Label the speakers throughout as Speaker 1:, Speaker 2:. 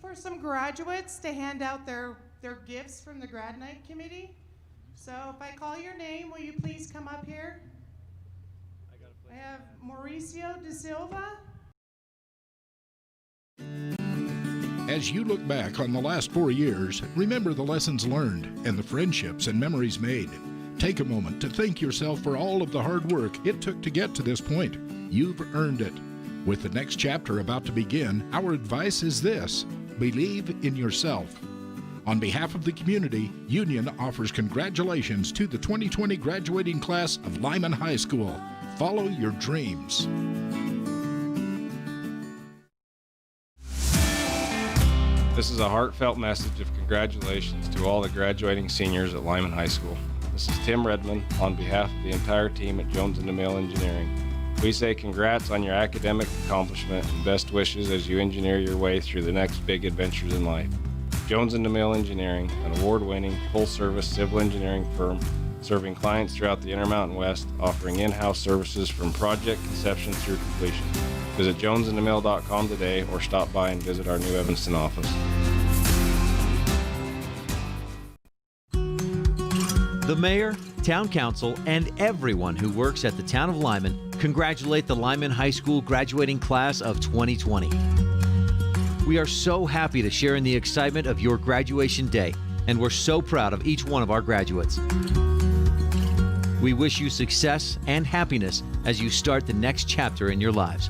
Speaker 1: for some graduates to hand out their gifts from the grad night committee. So if I call your name, will you please come up here? I have Mauricio De Silva.
Speaker 2: As you look back on the last 4 years, remember the lessons learned and the friendships and memories made. Take a moment to thank yourself for all of the hard work it took to get to this point. You've earned it. With the next chapter about to begin, our advice is this: believe in yourself. On behalf of the community, Union offers congratulations to the 2020 graduating class of Lyman High School. Follow your dreams.
Speaker 3: This is a heartfelt message of congratulations to all the graduating seniors at Lyman High School. This is Tim Redmond on behalf of the entire team at Jones & DeMille Engineering. We say congrats on your academic accomplishment and best wishes as you engineer your way through the next big adventures in life. Jones & DeMille Engineering, an award-winning, full-service civil engineering firm serving clients throughout the Intermountain West, offering in-house services from project conception through completion. Visit jonesandthemill.com today or stop by and visit our new Evanston office.
Speaker 4: The mayor, town council, and everyone who works at the town of Lyman congratulate the Lyman High School graduating class of 2020. We are so happy to share in the excitement of your graduation day, and we're so proud of each one of our graduates. We wish you success and happiness as you start the next chapter in your lives.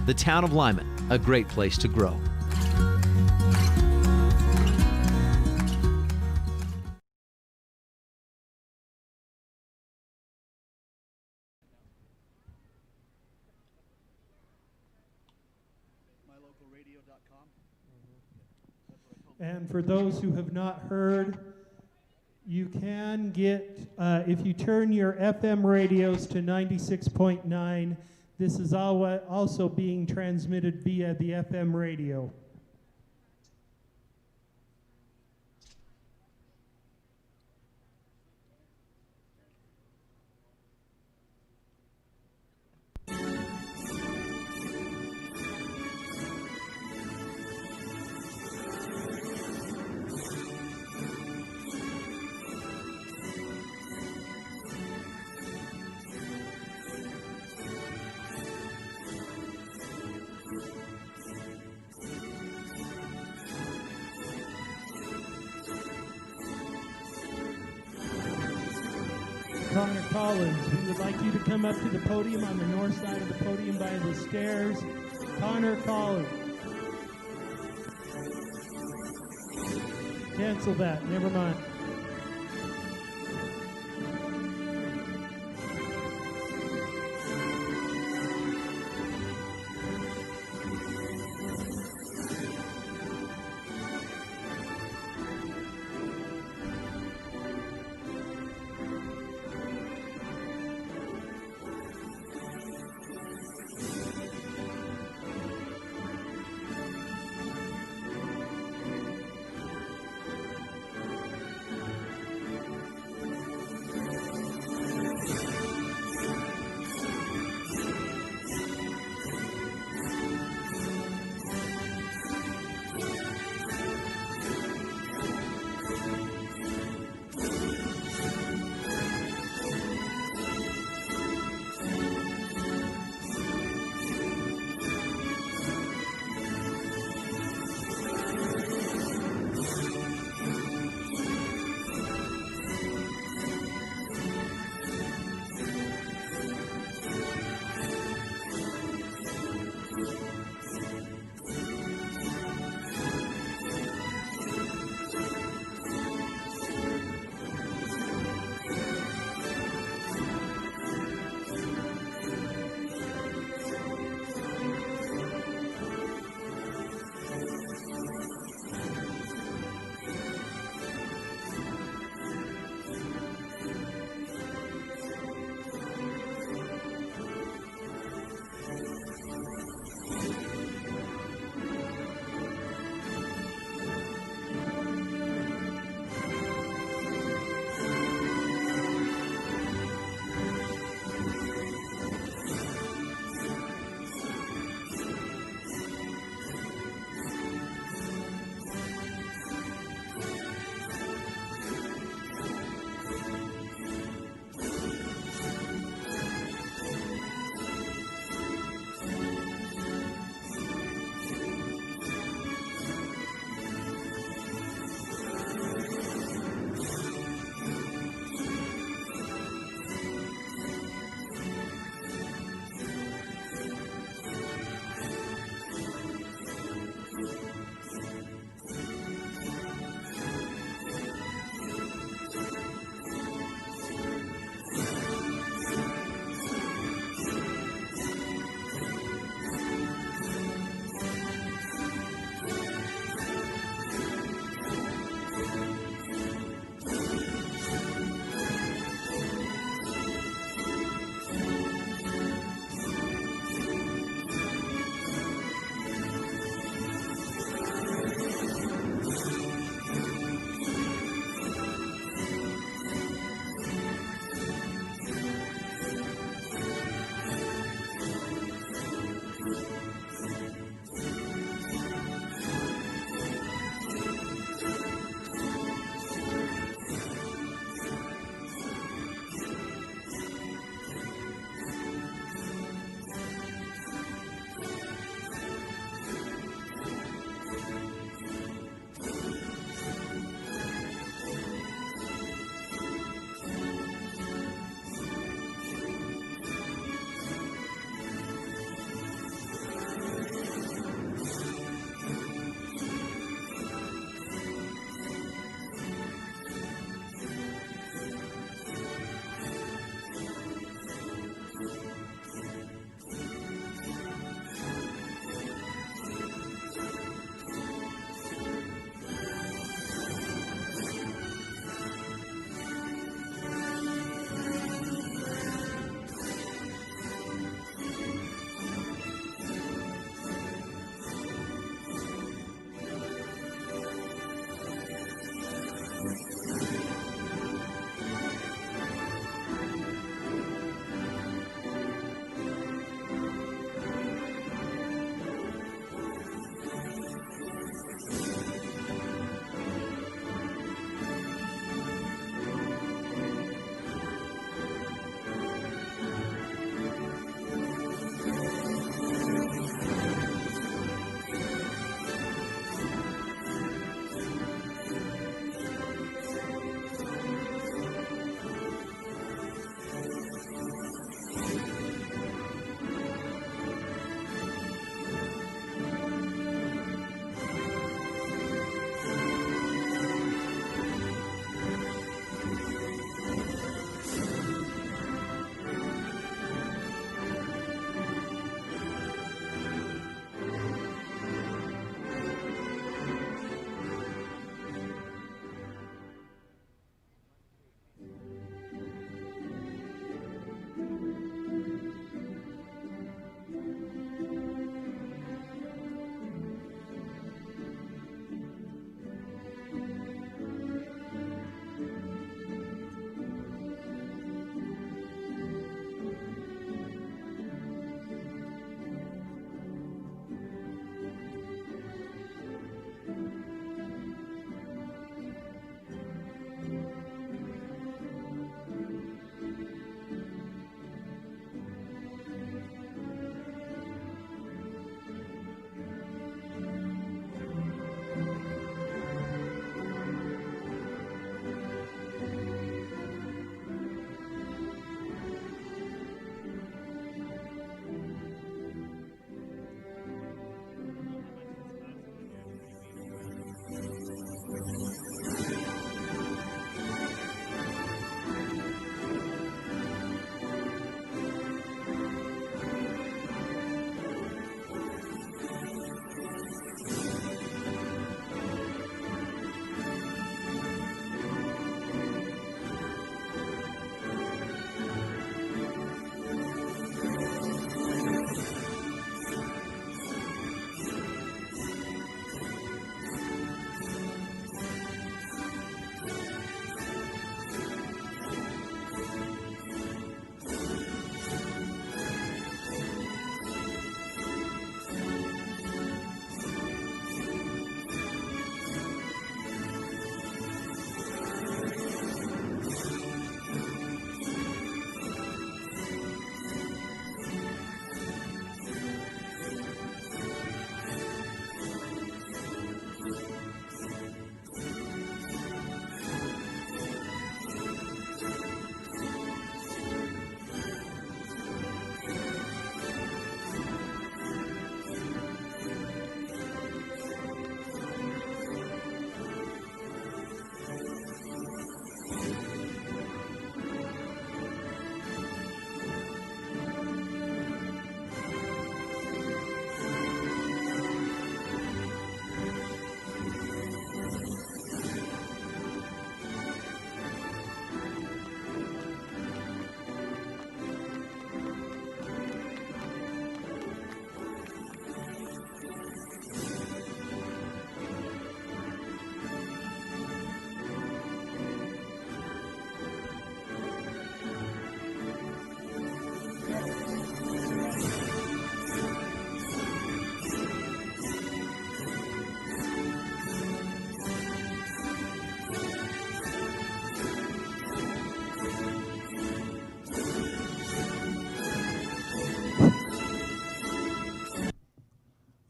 Speaker 4: The town of Lyman, a great place to grow.
Speaker 5: And for those who have not heard, you can get, if you turn your FM radios to 96.9, this is also being transmitted via the FM radio. Connor Collins, we would like you to come up to the podium on the north side of the podium by the stairs. Connor Collins. Cancel that, never mind.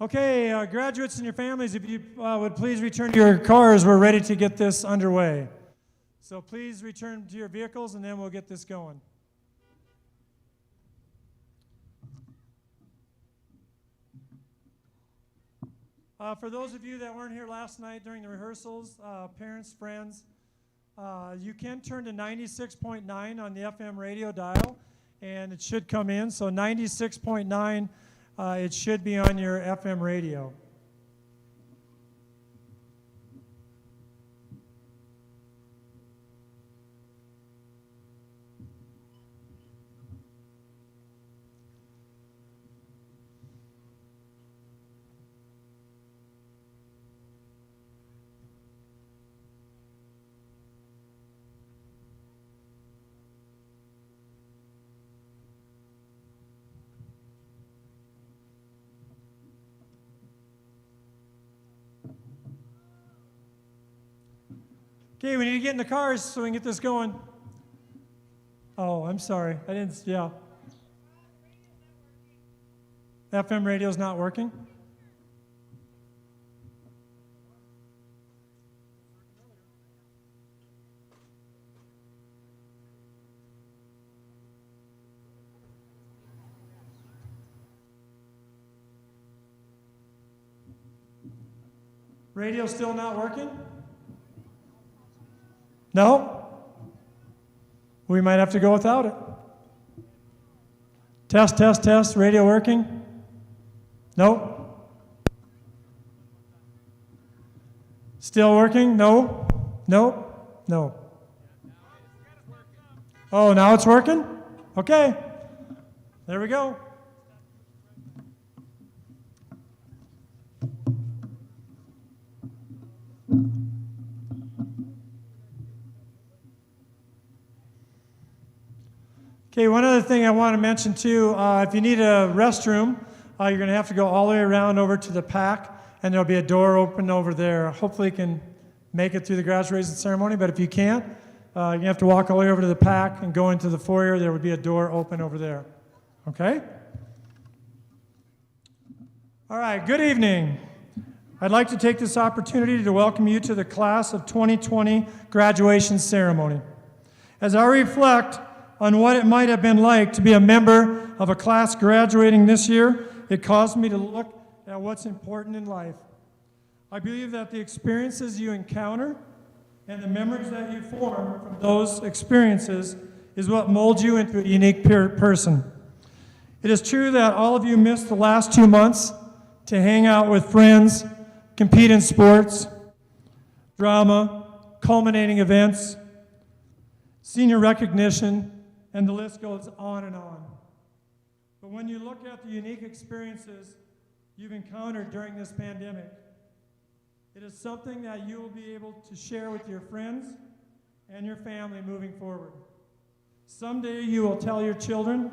Speaker 6: Okay, graduates and your families, if you would please return to your cars, we're ready to get this underway. So please return to your vehicles and then we'll get this going. For those of you that weren't here last night during the rehearsals, parents, friends, you can turn to 96.9 on the FM radio dial and it should come in. So 96.9, it should be on your FM radio. Okay, we need to get in the cars so we can get this going. Oh, I'm sorry. I didn't, yeah. FM radio's not working? Radio still not working? No? We might have to go without it. Test, test, test. Radio working? No? Still working? No? No? No. Oh, now it's working? Okay. There we go. Okay, one other thing I want to mention too, if you need a restroom, you're going to have to go all the way around over to the PAC, and there'll be a door open over there. Hopefully you can make it through the graduation ceremony, but if you can't, you have to walk all the way over to the PAC and go into the foyer. There would be a door open over there. Okay? All right, good evening. I'd like to take this opportunity to welcome you to the class of 2020 graduation ceremony. As I reflect on what it might have been like to be a member of a class graduating this year, it caused me to look at what's important in life. I believe that the experiences you encounter and the memories that you form from those experiences is what molds you into a unique person. It is true that all of you missed the last 2 months to hang out with friends, compete in sports, drama, culminating events, senior recognition, and the list goes on and on. But when you look at the unique experiences you've encountered during this pandemic, it is something that you will be able to share with your friends and your family moving forward. Someday you will tell your children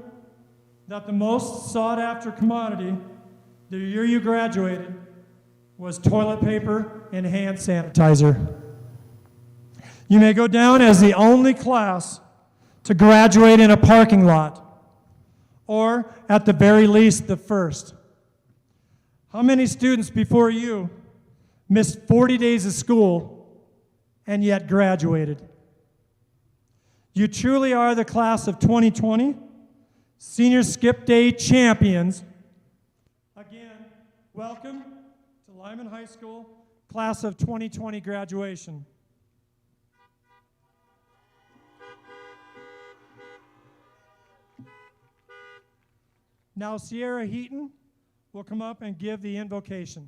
Speaker 6: that the most sought-after commodity the year you graduated was toilet paper and hand sanitizer. You may go down as the only class to graduate in a parking lot, or at the very least, the first. How many students before you missed 40 days of school and yet graduated? You truly are the class of 2020, senior skip day champions. Again, welcome to Lyman High School, class of 2020 graduation. Now Sierra Heaton will come up and give the invocation.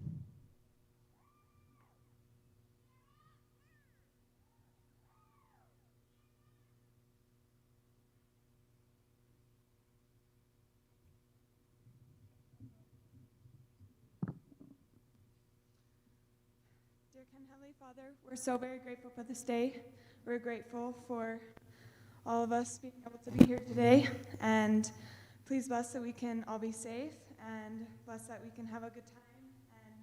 Speaker 7: Dear kind Heavenly Father, we're so very grateful for this day. We're grateful for all of us being able to be here today, and please bless that we can all be safe, and bless that we can have a good time. And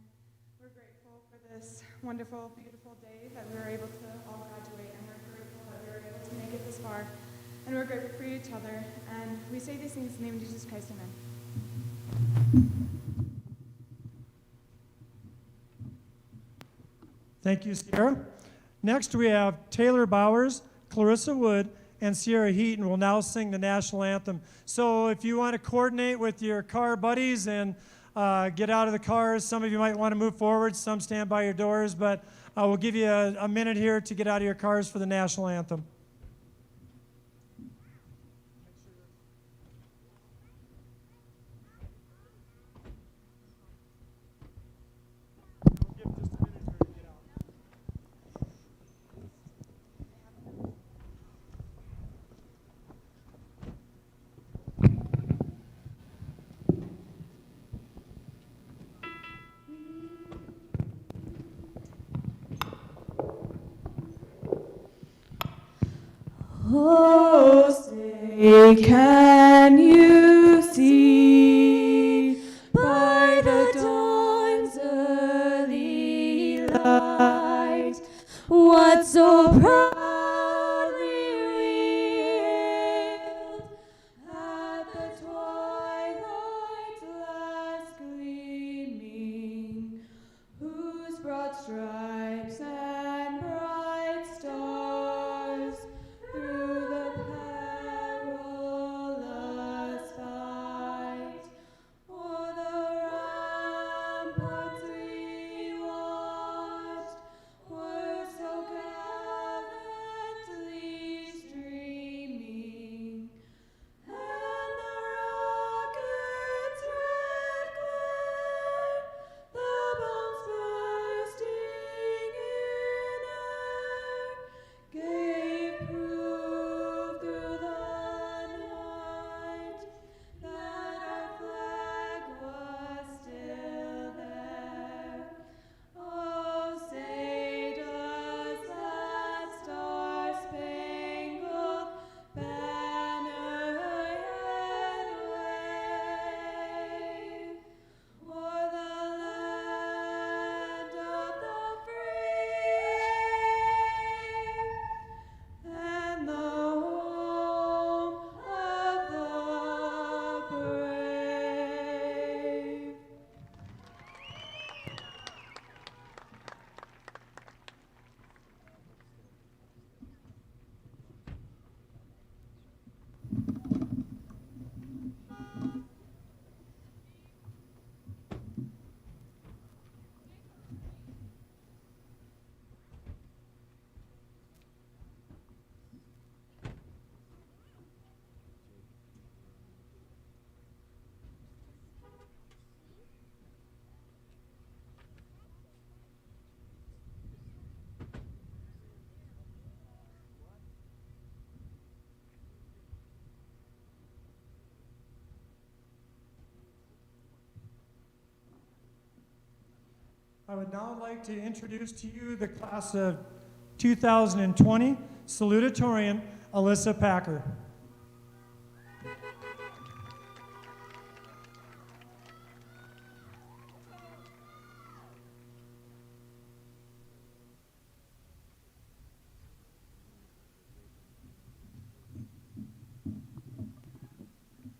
Speaker 7: we're grateful for this wonderful, beautiful day that we were able to all graduate, and we're grateful that we were able to make it this far. And we're grateful for each other. And we say these things in the name of Jesus Christ, amen.
Speaker 6: Thank you, Sierra. Next, we have Taylor Bowers, Clarissa Wood, and Sierra Heaton will now sing the National Anthem. So if you want to coordinate with your car buddies and get out of the cars, some of you might want to move forward, some stand by your doors, but we'll give you a minute here to get out of your cars for the National Anthem.
Speaker 7: Oh, say, can you see by the dawn's early light what so proudly we hailed at the twilight's last gleaming, whose broad stripes and bright stars through the perilous fight o'er the ramparts we watched were so gallantly streaming, and the rocket's red glare, the bombs bursting in air, gave proof through the night that our flag was still there. Oh, say does that star-spangled banner yet wave o'er the land of the free and the home of the brave?
Speaker 6: I would now like to introduce to you the class of 2020 Salutatorian, Alisa Packer.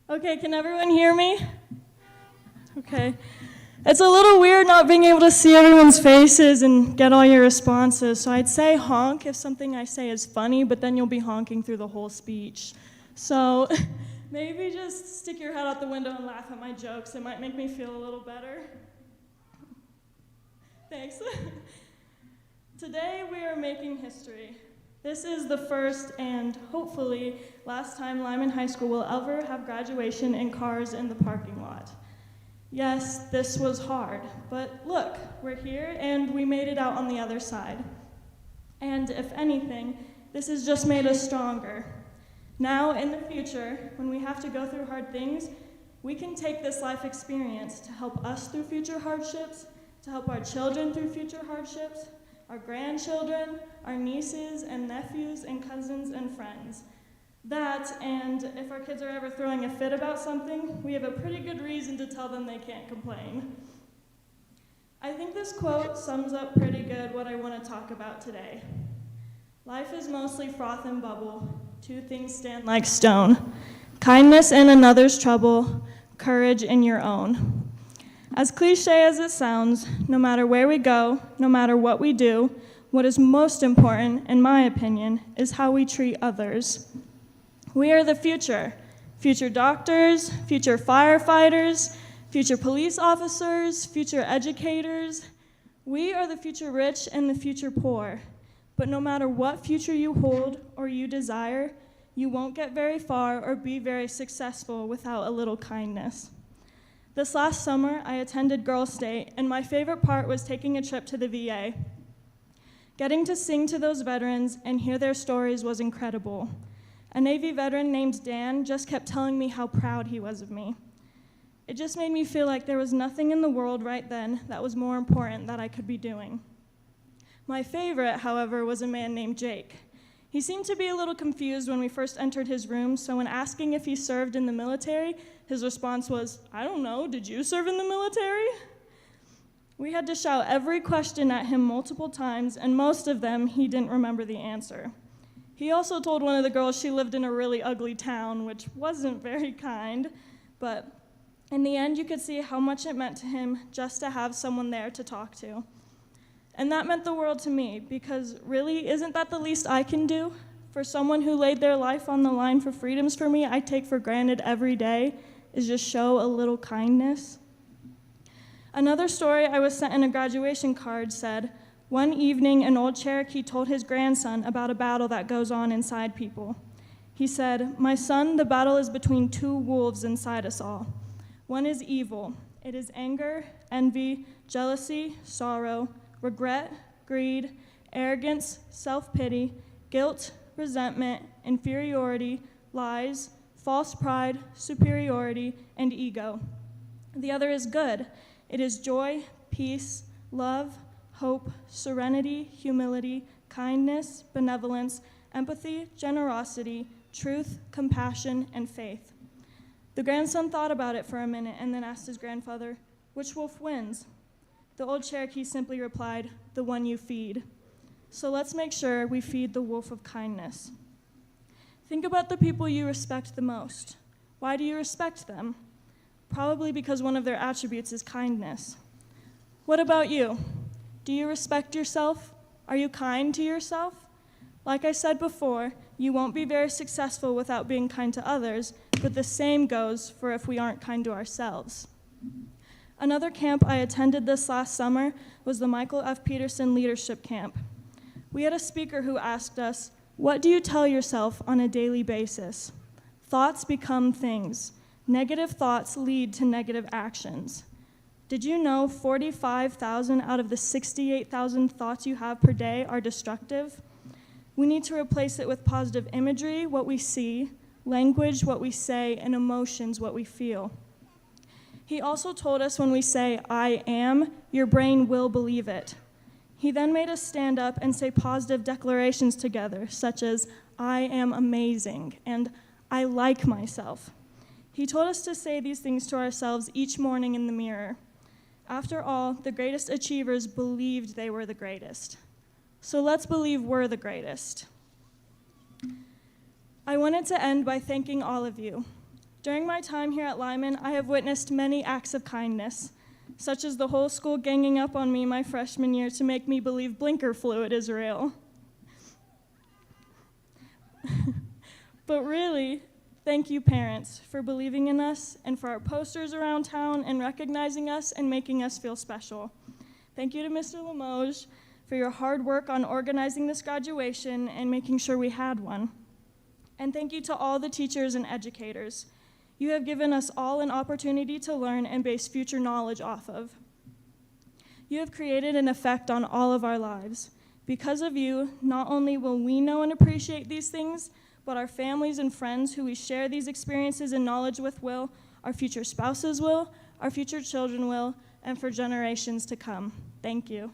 Speaker 8: Okay, can everyone hear me? Okay. It's a little weird not being able to see everyone's faces and get all your responses, so I'd say honk if something I say is funny, but then you'll be honking through the whole speech. So maybe just stick your head out the window and laugh at my jokes. It might make me feel a little better. Thanks. Today we are making history. This is the first and hopefully last time Lyman High School will ever have graduation in cars in the parking lot. Yes, this was hard, but look, we're here and we made it out on the other side. And if anything, this has just made us stronger. Now, in the future, when we have to go through hard things, we can take this life experience to help us through future hardships, to help our children through future hardships, our grandchildren, our nieces and nephews and cousins and friends. That, and if our kids are ever throwing a fit about something, we have a pretty good reason to tell them they can't complain. I think this quote sums up pretty good what I want to talk about today. Life is mostly froth and bubble. Two things stand like stone. Kindness in another's trouble, courage in your own. As cliche as it sounds, no matter where we go, no matter what we do, what is most important, in my opinion, is how we treat others. We are the future. Future doctors, future firefighters, future police officers, future educators. We are the future rich and the future poor. But no matter what future you hold or you desire, you won't get very far or be very successful without a little kindness. This last summer, I attended Girls' Day, and my favorite part was taking a trip to the VA. Getting to sing to those veterans and hear their stories was incredible. A Navy veteran named Dan just kept telling me how proud he was of me. It just made me feel like there was nothing in the world right then that was more important that I could be doing. My favorite, however, was a man named Jake. He seemed to be a little confused when we first entered his room, so when asking if he served in the military, his response was, "I don't know, did you serve in the military?" We had to shout every question at him multiple times, and most of them he didn't remember the answer. He also told one of the girls she lived in a really ugly town, which wasn't very kind, but in the end you could see how much it meant to him just to have someone there to talk to. And that meant the world to me, because really, isn't that the least I can do? For someone who laid their life on the line for freedoms for me I take for granted every day, is just show a little kindness. Another story I was sent in a graduation card said, one evening an old Cherokee told his grandson about a battle that goes on inside people. He said, "My son, the battle is between two wolves inside us all. One is evil. It is anger, envy, jealousy, sorrow, regret, greed, arrogance, self-pity, guilt, resentment, inferiority, lies, false pride, superiority, and ego. The other is good. It is joy, peace, love, hope, serenity, humility, kindness, benevolence, empathy, generosity, truth, compassion, and faith." The grandson thought about it for a minute and then asked his grandfather, "Which wolf wins?" The old Cherokee simply replied, "The one you feed." So let's make sure we feed the wolf of kindness. Think about the people you respect the most. Why do you respect them? Probably because one of their attributes is kindness. What about you? Do you respect yourself? Are you kind to yourself? Like I said before, you won't be very successful without being kind to others, but the same goes for if we aren't kind to ourselves. Another camp I attended this last summer was the Michael F. Peterson Leadership Camp. We had a speaker who asked us, "What do you tell yourself on a daily basis?" Thoughts become things. Negative thoughts lead to negative actions. Did you know 45,000 out of the 68,000 thoughts you have per day are destructive? We need to replace it with positive imagery, what we see, language, what we say, and emotions, what we feel. He also told us when we say, "I am," your brain will believe it. He then made us stand up and say positive declarations together, such as, "I am amazing," and "I like myself." He told us to say these things to ourselves each morning in the mirror. After all, the greatest achievers believed they were the greatest. So let's believe we're the greatest. I wanted to end by thanking all of you. During my time here at Lyman, I have witnessed many acts of kindness, such as the whole school ganging up on me my freshman year to make me believe blinker fluid is real. But really, thank you, parents, for believing in us and for our posters around town and recognizing us and making us feel special. Thank you to Mr. Limoges for your hard work on organizing this graduation and making sure we had one. And thank you to all the teachers and educators. You have given us all an opportunity to learn and base future knowledge off of. You have created an effect on all of our lives. Because of you, not only will we know and appreciate these things, but our families and friends who we share these experiences and knowledge with will, our future spouses will, our future children will, and for generations to come. Thank you.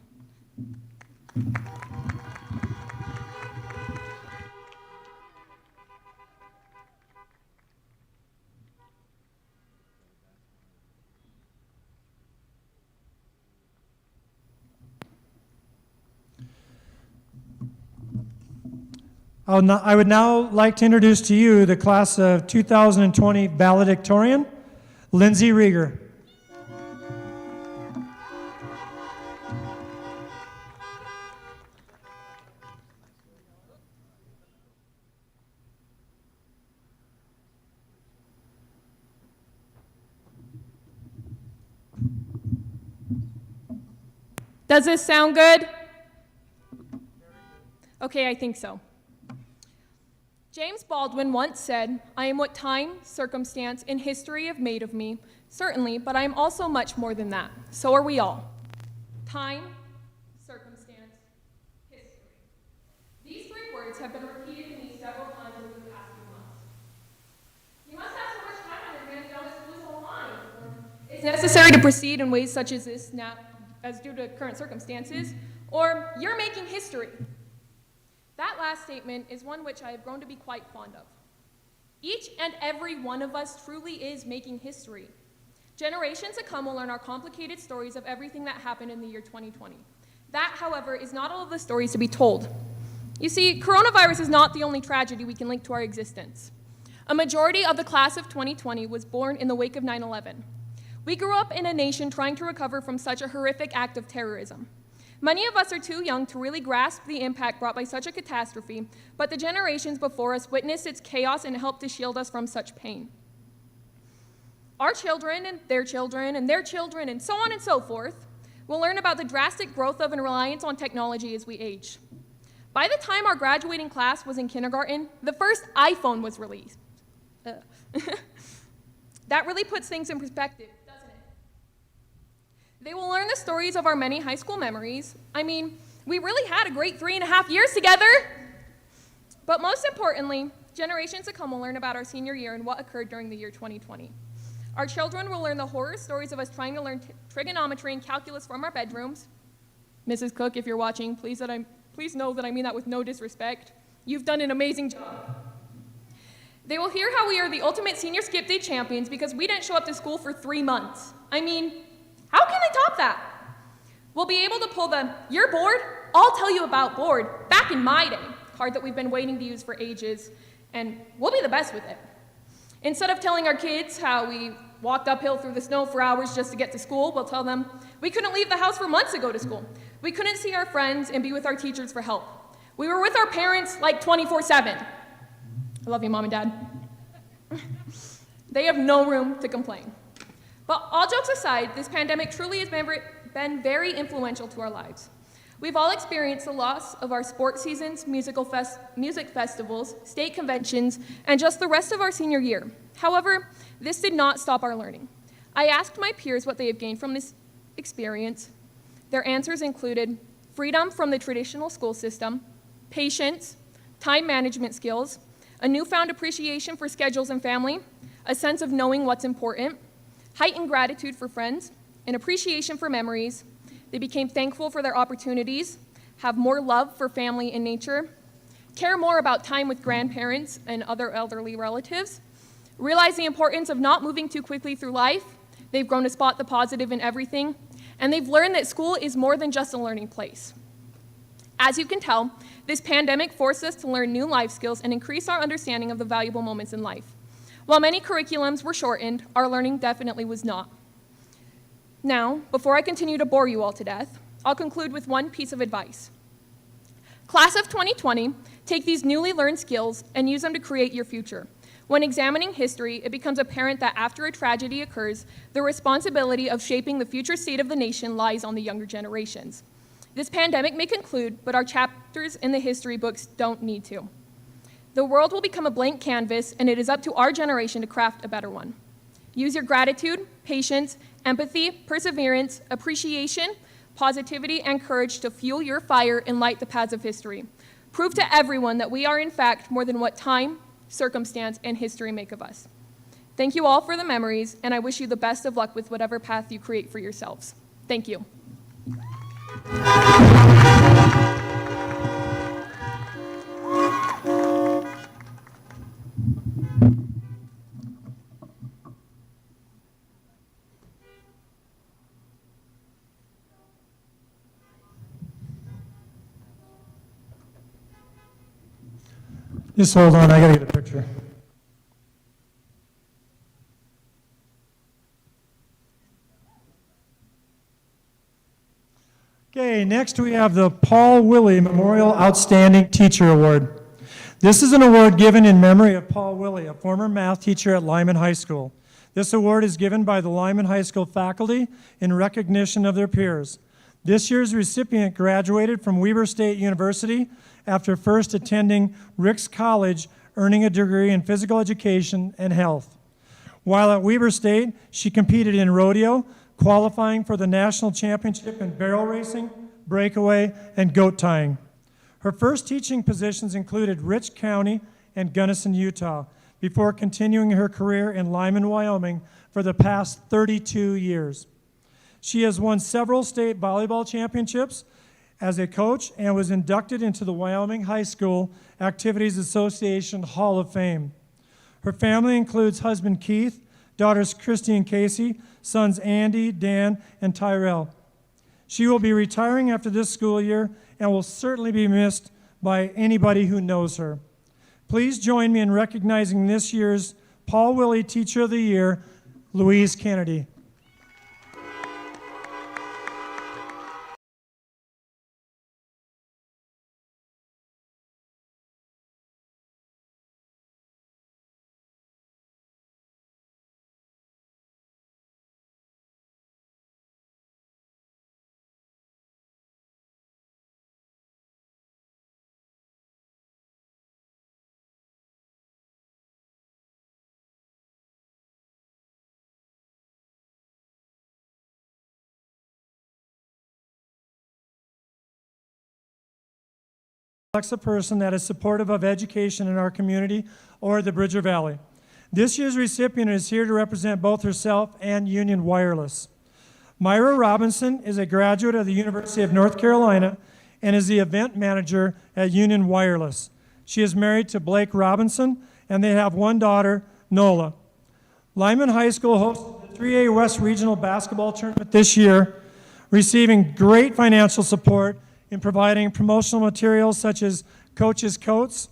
Speaker 6: I would now like to introduce to you the class of 2020 valedictorian, Lindsay Rieger.
Speaker 9: Does this sound good? Okay, I think so. James Baldwin once said, "I am what time, circumstance, and history have made of me, certainly, but I am also much more than that. So are we all. Time, circumstance, history." These three words have been repeated to me several times over the past few months. You must have so much time on your hands now that school is online. It's necessary to proceed in ways such as this now, as due to current circumstances, or you're making history. That last statement is one which I have grown to be quite fond of. Each and every one of us truly is making history. Generations to come will learn our complicated stories of everything that happened in the year 2020. That, however, is not all of the stories to be told. You see, coronavirus is not the only tragedy we can link to our existence. A majority of the class of 2020 was born in the wake of 9/11. We grew up in a nation trying to recover from such a horrific act of terrorism. Many of us are too young to really grasp the impact brought by such a catastrophe, but the generations before us witnessed its chaos and helped to shield us from such pain. Our children and their children and their children and so on and so forth will learn about the drastic growth of and reliance on technology as we age. By the time our graduating class was in kindergarten, the first iPhone was released. That really puts things in perspective. They will learn the stories of our many high school memories. I mean, we really had a great 3.5 years together. But most importantly, generations to come will learn about our senior year and what occurred during the year 2020. Our children will learn the horror stories of us trying to learn trigonometry and calculus from our bedrooms. Mrs. Cook, if you're watching, please know that I mean that with no disrespect. You've done an amazing job. They will hear how we are the ultimate senior skip day champions because we didn't show up to school for 3 months. I mean, how can they top that? We'll be able to pull the "you're bored? I'll tell you about bored, back in my day" card that we've been waiting to use for ages, and we'll be the best with it. Instead of telling our kids how we walked uphill through the snow for hours just to get to school, we'll tell them we couldn't leave the house for months to go to school. We couldn't see our friends and be with our teachers for help. We were with our parents like 24/7. I love you, Mom and Dad. They have no room to complain. But all jokes aside, this pandemic truly has been very influential to our lives. We've all experienced the loss of our sports seasons, music festivals, state conventions, and just the rest of our senior year. However, this did not stop our learning. I asked my peers what they have gained from this experience. Their answers included freedom from the traditional school system, patience, time management skills, a newfound appreciation for schedules and family, a sense of knowing what's important, heightened gratitude for friends, an appreciation for memories. They became thankful for their opportunities, have more love for family and nature, care more about time with grandparents and other elderly relatives, realize the importance of not moving too quickly through life. They've grown to spot the positive in everything, and they've learned that school is more than just a learning place. As you can tell, this pandemic forced us to learn new life skills and increase our understanding of the valuable moments in life. While many curriculums were shortened, our learning definitely was not. Now, before I continue to bore you all to death, I'll conclude with one piece of advice. Class of 2020, take these newly learned skills and use them to create your future. When examining history, it becomes apparent that after a tragedy occurs, the responsibility of shaping the future state of the nation lies on the younger generations. This pandemic may conclude, but our chapters in the history books don't need to. The world will become a blank canvas, and it is up to our generation to craft a better one. Use your gratitude, patience, empathy, perseverance, appreciation, positivity, and courage to fuel your fire and light the paths of history. Prove to everyone that we are, in fact, more than what time, circumstance, and history make of us. Thank you all for the memories, and I wish you the best of luck with whatever path you create for yourselves. Thank you.
Speaker 6: Just hold on, I gotta get a picture. Okay, next we have the Paul Willey Memorial Outstanding Teacher Award. This is an award given in memory of Paul Willey, a former math teacher at Lyman High School. This award is given by the Lyman High School faculty in recognition of their peers. This year's recipient graduated from Weber State University after first attending Ricks College, earning a degree in physical education and health. While at Weber State, she competed in rodeo, qualifying for the national championship in barrel racing, breakaway, and goat tying. Her first teaching positions included Rich County and Gunnison, Utah, before continuing her career in Lyman, Wyoming for the past 32 years. She has won several state volleyball championships as a coach and was inducted into the Wyoming High School Activities Association Hall of Fame. Her family includes husband Keith, daughters Christy and Casey, sons Andy, Dan, and Tyrell. She will be retiring after this school year and will certainly be missed by anybody who knows her. Please join me in recognizing this year's Paul Willie Teacher of the Year, Louise Kennedy. A person that is supportive of education in our community or the Bridger Valley. This year's recipient is here to represent both herself and Union Wireless. Myra Robinson is a graduate of the University of North Carolina and is the event manager at Union Wireless. She is married to Blake Robinson, and they have one daughter, Nola. Lyman High School hosted the 3A West Regional Basketball Tournament this year, receiving great financial support in providing promotional materials such as coaches' coats,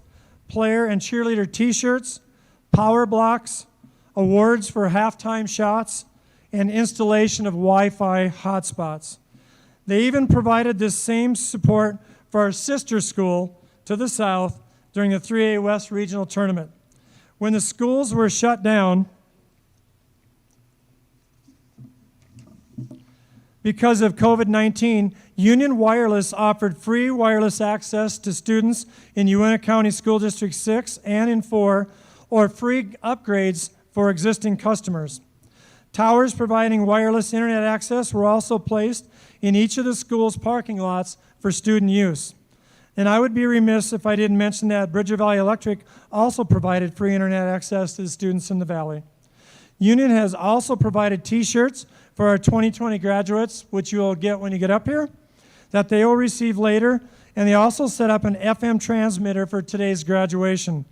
Speaker 6: player and cheerleader t-shirts, power blocks, awards for halftime shots, and installation of Wi-Fi hotspots. They even provided this same support for our sister school to the south during the 3A West Regional Tournament. When the schools were shut down because of COVID-19, Union Wireless offered free wireless access to students in Uintah County School District 6 and in 4, or free upgrades for existing customers. Towers providing wireless internet access were also placed in each of the school's parking lots for student use. And I would be remiss if I didn't mention that Bridger Valley Electric also provided free internet access to the students in the valley. Union has also provided t-shirts for our 2020 graduates, which you will get when you get up here, that they will receive later, and they also set up an FM transmitter for today's graduation.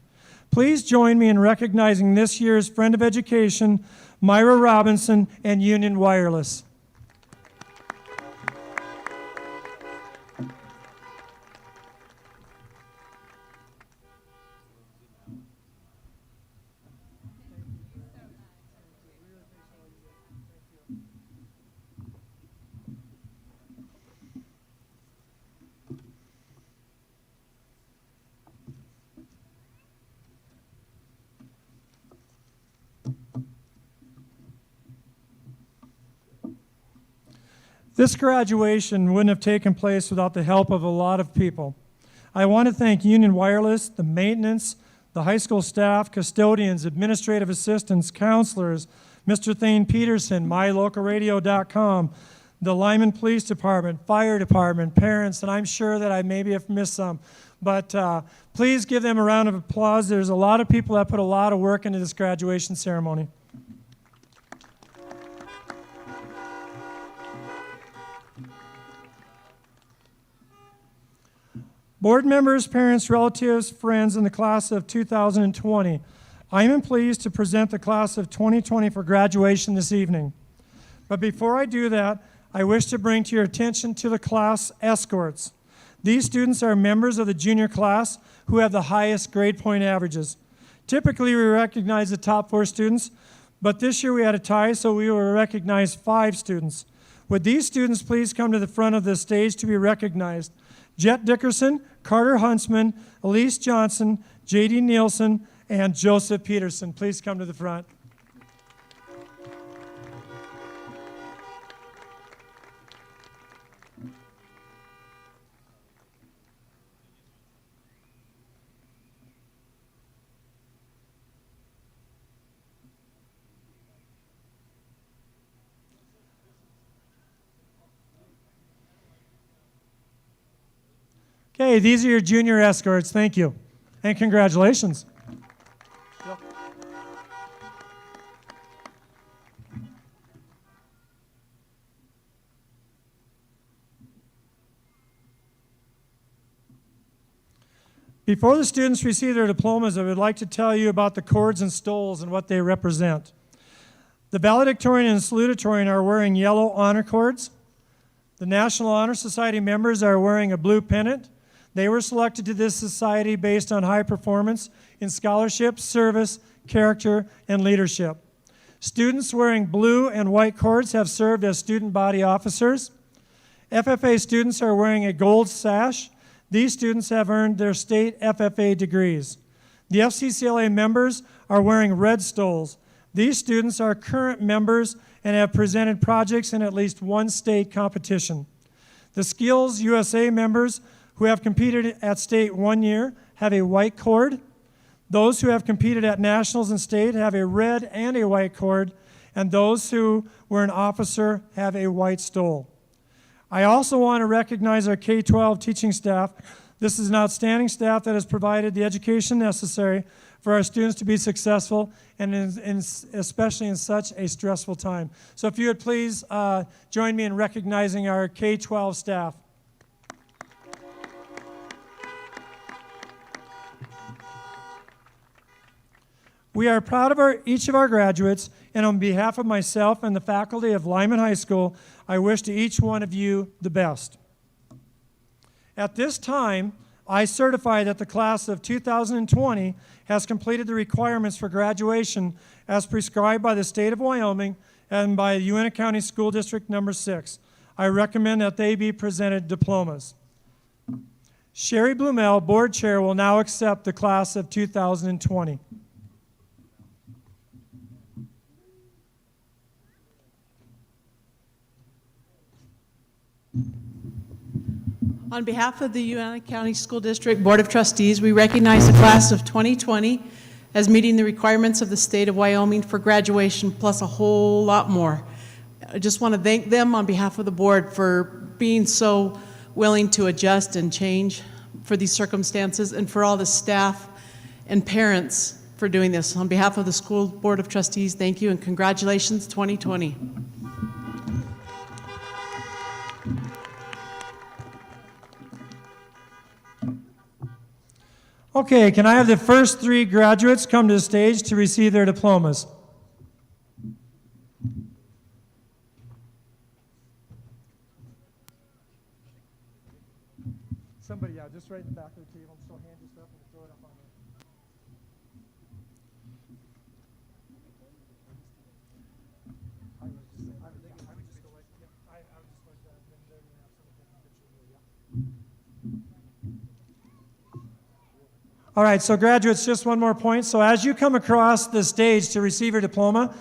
Speaker 6: Please join me in recognizing this year's Friend of Education, Myra Robinson, and Union Wireless. This graduation wouldn't have taken place without the help of a lot of people. I want to thank Union Wireless, the maintenance, the high school staff, custodians, administrative assistants, counselors, Mr. Thane Peterson, mylocalradio.com, the Lyman Police Department, Fire Department, parents, and I'm sure that I maybe have missed some. But please give them a round of applause. There's a lot of people that put a lot of work into this graduation ceremony. Board members, parents, relatives, friends in the class of 2020, I am pleased to present the class of 2020 for graduation this evening. But before I do that, I wish to bring to your attention to the class Escorts. These students are members of the junior class who have the highest grade point averages. Typically, we recognize the top 4 students, but this year we had a tie, so we will recognize 5 students. Would these students please come to the front of the stage to be recognized? Jet Dickerson, Carter Huntsman, Elise Johnson, J.D. Nielsen, and Joseph Peterson. Please come to the front. Okay, these are your junior escorts. Thank you. And congratulations. Before the students receive their diplomas, I would like to tell you about the cords and stoles and what they represent. The valedictorian and salutatorian are wearing yellow honor cords. The National Honor Society members are wearing a blue pennant. They were selected to this society based on high performance in scholarship, service, character, and leadership. Students wearing blue and white cords have served as student body officers. FFA students are wearing a gold sash. These students have earned their state FFA degrees. The FCCLA members are wearing red stoles. These students are current members and have presented projects in at least one state competition. The Skills USA members who have competed at state 1 year have a white cord. Those who have competed at nationals and state have a red and a white cord, and those who were an officer have a white stole. I also want to recognize our K-12 teaching staff. This is an outstanding staff that has provided the education necessary for our students to be successful, and especially in such a stressful time. So if you would please join me in recognizing our K-12 staff. We are proud of each of our graduates, and on behalf of myself and the faculty of Lyman High School, I wish to each one of you the best. At this time, I certify that the class of 2020 has completed the requirements for graduation as prescribed by the state of Wyoming and by Uintah County School District number 6. I recommend that they be presented diplomas. Sherry Blumel, board chair, will now accept the class of 2020.
Speaker 10: On behalf of the Uintah County School District Board of Trustees, we recognize the class of 2020 as meeting the requirements of the state of Wyoming for graduation, plus a whole lot more. I just want to thank them on behalf of the board for being so willing to adjust and change for these circumstances, and for all the staff and parents for doing this. On behalf of the School Board of Trustees, thank you and congratulations 2020.
Speaker 6: Okay, can I have the first 3 graduates come to the stage to receive their diplomas? Somebody, just right in the back of the table, so hand this up and throw it up on there. All right, so graduates, just one more point. So as you come across the stage to receive your diploma,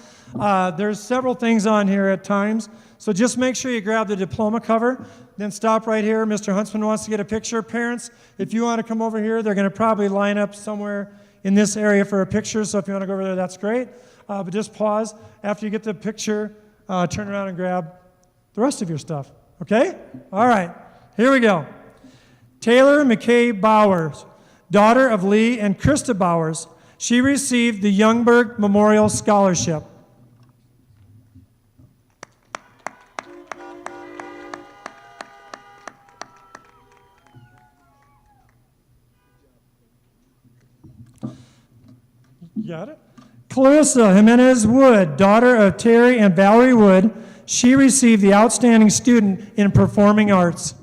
Speaker 6: there's several things on here at times. So just make sure you grab the diploma cover, then stop right here. Mr. Huntsman wants to get a picture. Parents, if you want to come over here, they're going to probably line up somewhere in this area for a picture. So if you want to go over there, that's great. But just pause. After you get the picture, turn around and grab the rest of your stuff. Okay? All right, here we go. Taylor McKay Bowers, daughter of Lee and Krista Bowers. She received the Youngberg Memorial Scholarship. You got it? Clarissa Jimenez Wood, daughter of Terry and Valerie Wood. She received the Outstanding Student in Performing Arts.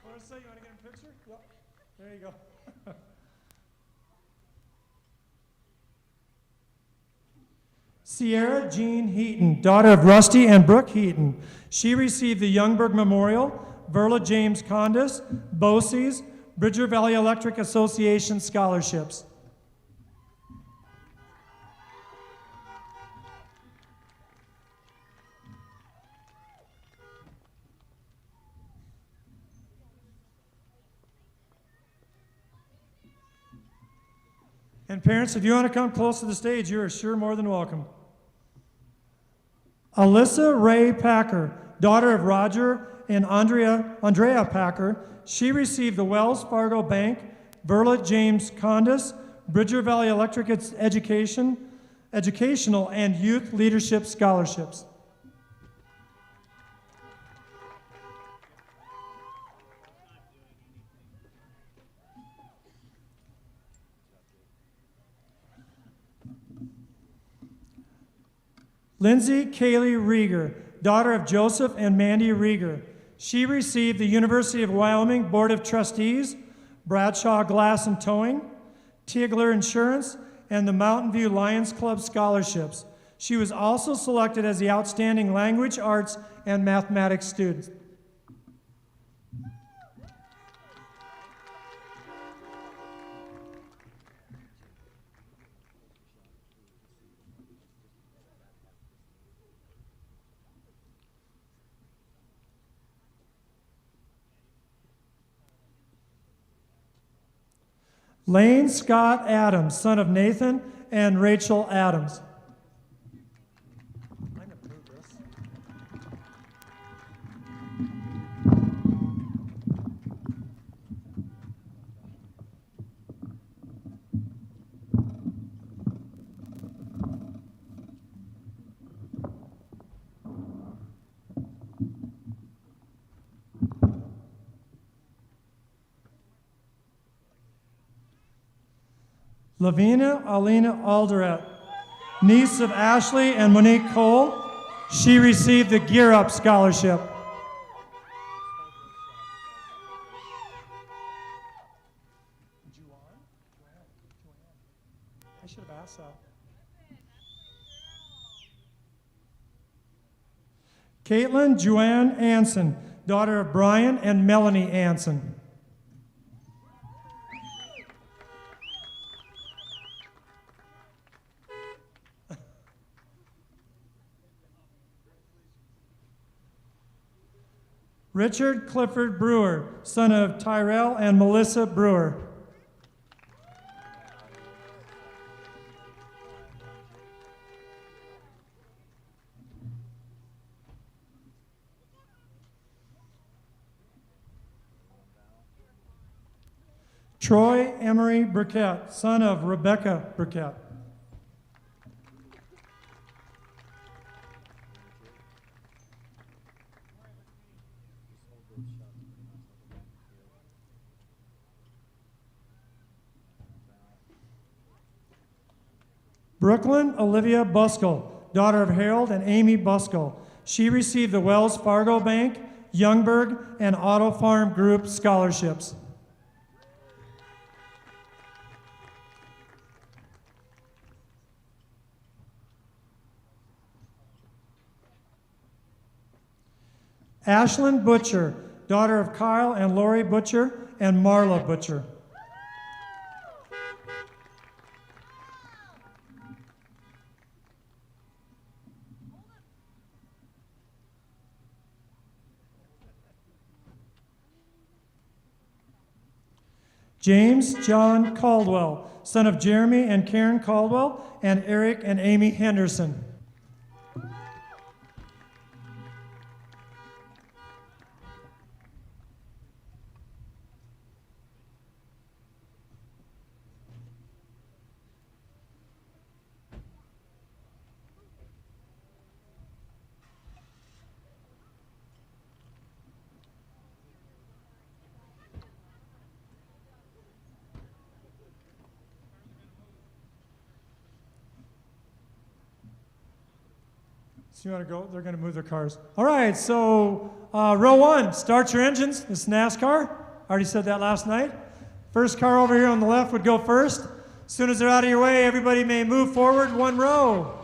Speaker 6: Clarissa, you want to get a picture? Yep. There you go. Sierra Jean Heaton, daughter of Rusty and Brooke Heaton. She received the Youngberg Memorial, Verla James Condis, BOCES, Bridger Valley Electric Association scholarships. And parents, if you want to come close to the stage, you are sure more than welcome. Alisa Ray Packer, daughter of Roger and Andrea Packer. She received the Wells Fargo Bank, Verlet James Condis, Bridger Valley Electric Educational and Youth Leadership Scholarships. Lindsay Kaylee Rieger, daughter of Joseph and Mandy Rieger. She received the University of Wyoming Board of Trustees, Bradshaw Glass and Towing, Tigler Insurance, and the Mountain View Lions Club scholarships. She was also selected as the Outstanding Language, Arts, and Mathematics student. Lane Scott Adams, son of Nathan and Rachel Adams. Lavina Alina Alderet, niece of Ashley and Monique Cole. She received the Gear Up Scholarship. I should have asked that. Caitlin Joanne Anson, daughter of Brian and Melanie Anson. Richard Clifford Brewer, son of Tyrell and Melissa Brewer. Troy Emery Burkett, son of Rebecca Burkett. Brooklyn Olivia Buskell, daughter of Harold and Amy Buskell. She received the Wells Fargo Bank, Youngberg, and Auto Farm Group scholarships. Ashlyn Butcher, daughter of Kyle and Lori Butcher and Marla Butcher. James John Caldwell, son of Jeremy and Karen Caldwell, and Eric and Amy Henderson. So you want to go? They're going to move their cars. All right, so row one, start your engines. This is NASCAR. I already said that last night. First car over here on the left would go first. As soon as they're out of your way, everybody may move forward one row.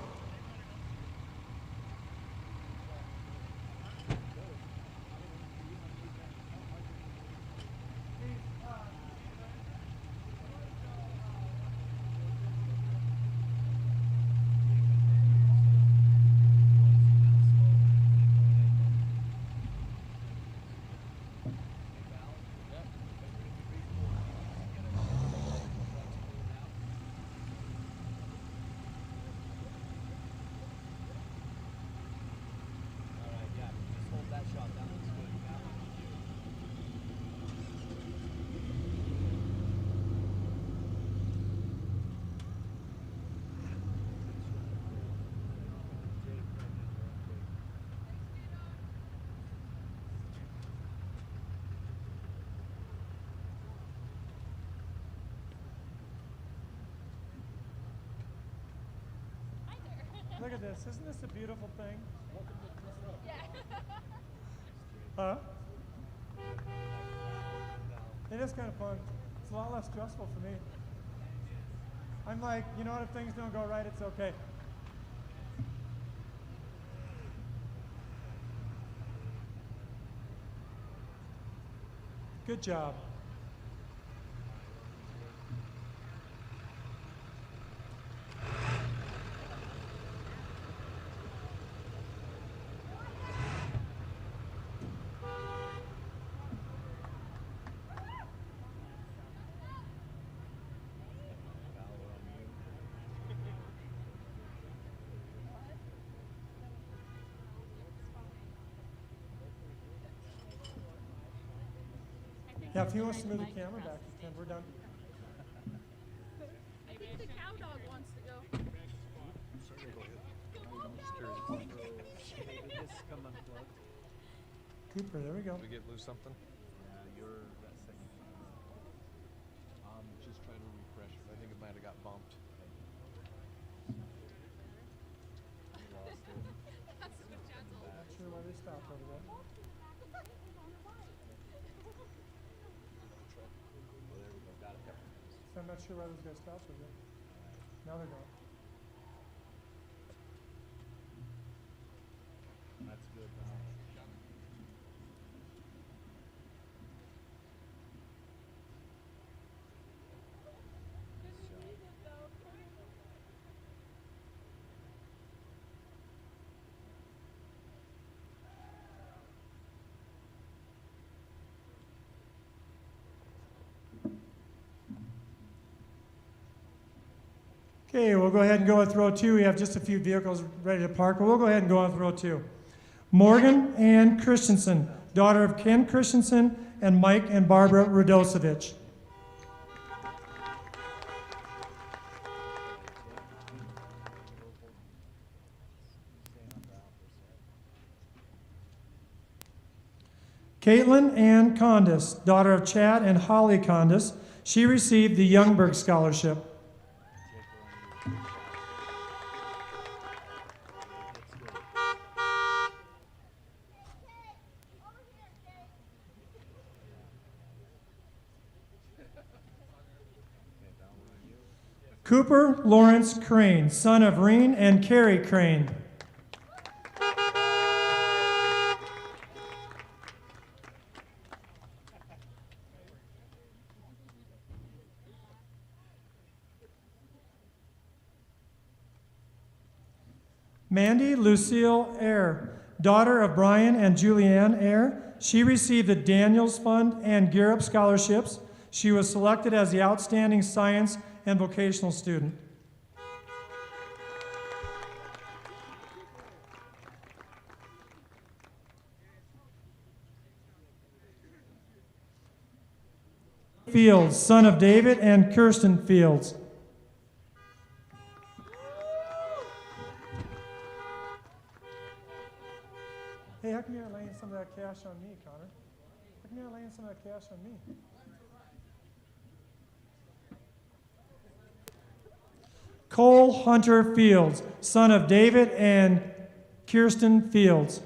Speaker 6: Look at this. Isn't this a beautiful thing? Huh? It is kind of fun. It's a lot less stressful for me. I'm like, you know what, if things don't go right, it's okay. Good job. Yeah, if he wants to move the camera back, he can. We're done.
Speaker 9: I think the cow dog wants to go.
Speaker 6: Cooper, there we go.
Speaker 11: Did we get loose something?
Speaker 12: Yeah, you're that second. Just trying to refresh it.
Speaker 11: I think it might have got bumped.
Speaker 6: Not sure why they stopped over there. So I'm not sure why those guys stopped over there. Now they're going.
Speaker 12: That's good.
Speaker 6: Okay, we'll go ahead and go with row two. We have just a few vehicles ready to park, but we'll go ahead and go on with row two. Morgan Ann Christensen, daughter of Ken Christensen and Mike and Barbara Radosevich. Caitlin Ann Condis, daughter of Chad and Holly Condis. She received the Youngberg Scholarship. Cooper Lawrence Crane, son of Reen and Carrie Crane. Mandy Lucille Eyre, daughter of Brian and Julianne Eyre. She received the Daniels Fund and Gear Up scholarships. She was selected as the Outstanding Science and Vocational Student. Fields, son of David and Kirsten Fields. Hey, how come you're not laying some of that cash on me, Connor? How come you're not laying some of that cash on me? Cole Hunter Fields, son of David and Kirsten Fields.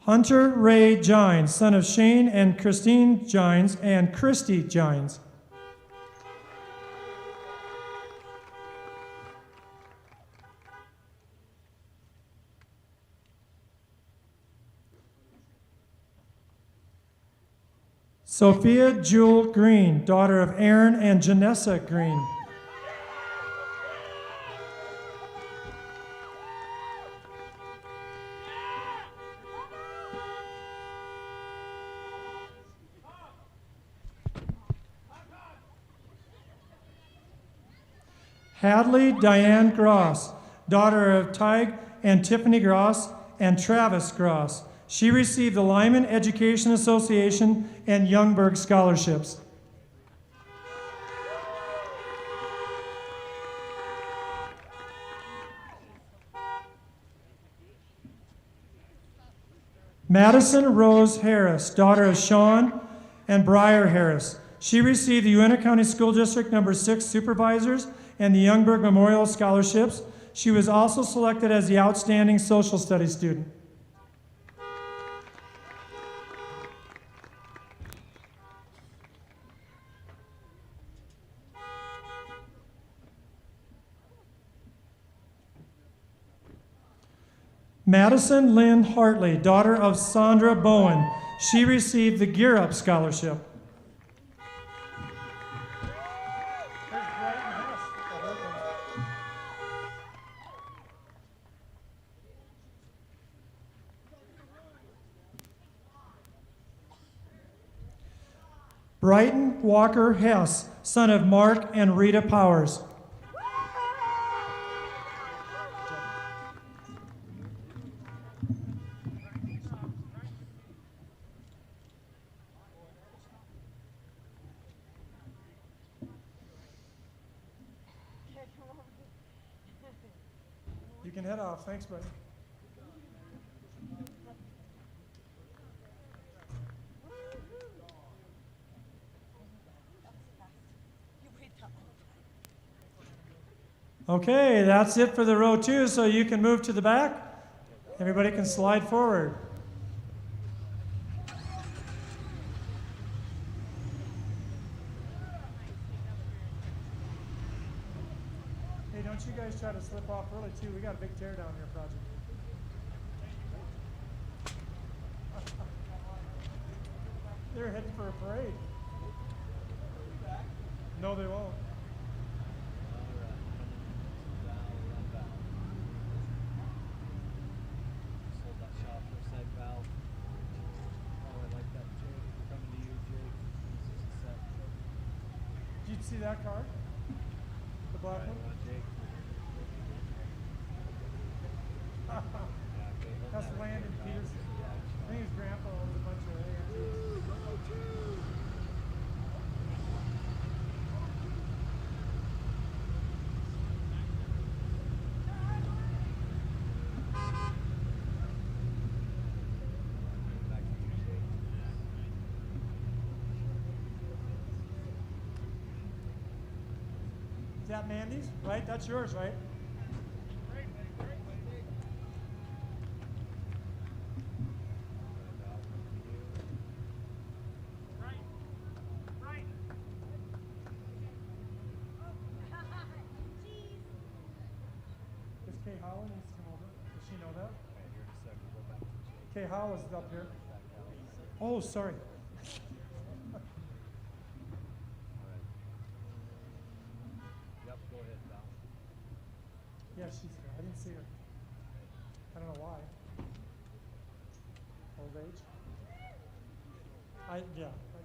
Speaker 6: Hunter Ray Gines, son of Shane and Christine Gines and Christy Gines. Sophia Jewel Green, daughter of Aaron and Janessa Green. Hadley Diane Gross, daughter of Tig and Tiffany Gross and Travis Gross. She received the Lyman Education Association and Youngberg scholarships. Madison Rose Harris, daughter of Sean and Briar Harris. She received the Uintah County School District number 6 Supervisors and the Youngberg Memorial Scholarships. She was also selected as the Outstanding Social Studies student. Madison Lynn Hartley, daughter of Sandra Bowen. She received the Gear Up Scholarship. Brighton Walker Hess, son of Mark and Rita Powers. You can head off. Thanks, buddy. Okay, that's it for the row 2, so you can move to the back. Everybody can slide forward. Hey, don't you guys try to slip off early, too. We got a big tear down here project. They're heading for a parade. No, they won't. Did you see that car? The black one? That's Landon Peterson. I think his grandpa owns a bunch of antiques. Is that Mandy's? Right? That's yours, right? Does Kay Holland needs to come over? Does she know that? Kay Holland's up here. Oh, sorry. Yeah, she's here. I didn't see her. I don't know why. Old age?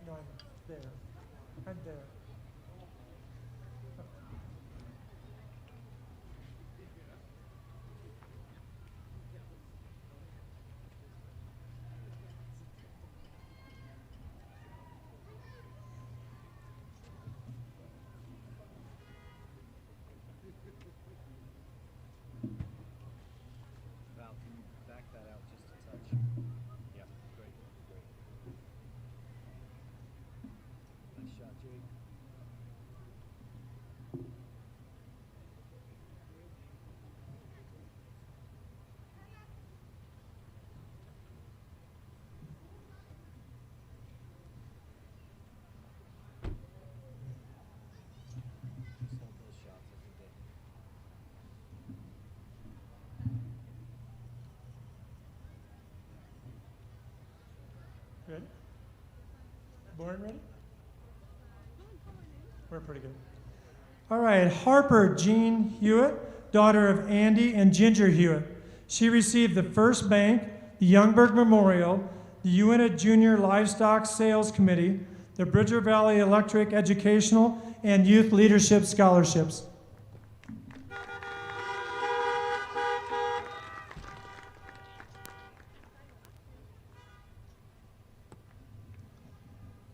Speaker 6: No, I'm there. I'm there. Good? Born ready? We're pretty good. All right, Harper Jean Hewitt, daughter of Andy and Ginger Hewitt. She received the First Bank, the Youngberg Memorial, the Uintah Junior Livestock Sales Committee, the Bridger Valley Electric Educational and Youth Leadership Scholarships.